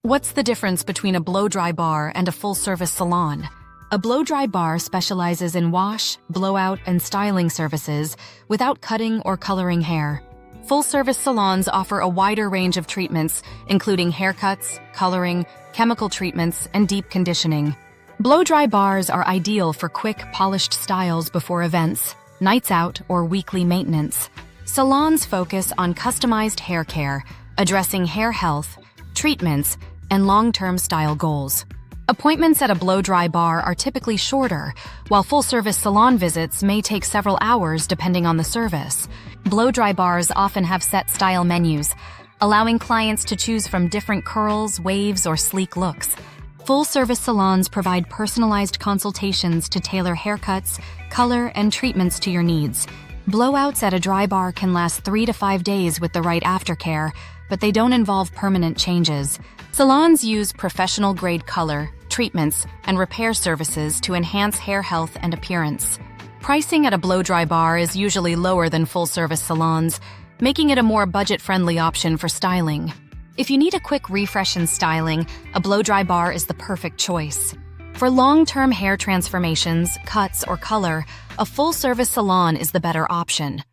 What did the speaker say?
What's the difference between a blow-dry bar and a full-service salon? A blow-dry bar specializes in wash, blowout, and styling services without cutting or coloring hair. Full-service salons offer a wider range of treatments, including haircuts, coloring, chemical treatments, and deep conditioning. Blow-dry bars are ideal for quick, polished styles before events, nights out, or weekly maintenance. Salons focus on customized hair care, addressing hair health, treatments, and long-term style goals. Appointments at a blow-dry bar are typically shorter, while full-service salon visits may take several hours depending on the service. Blow-dry bars often have set style menus, allowing clients to choose from different curls, waves, or sleek looks. Full-service salons provide personalized consultations to tailor haircuts, color, and treatments to your needs. Blowouts at a dry bar can last 3 to 5 days with the right aftercare, but they don't involve permanent changes. Salons use professional-grade color, treatments, and repair services to enhance hair health and appearance. Pricing at a blow-dry bar is usually lower than full-service salons, making it a more budget-friendly option for styling. If you need a quick refresh in styling, a blow-dry bar is the perfect choice. For long-term hair transformations, cuts, or color, a full-service salon is the better option.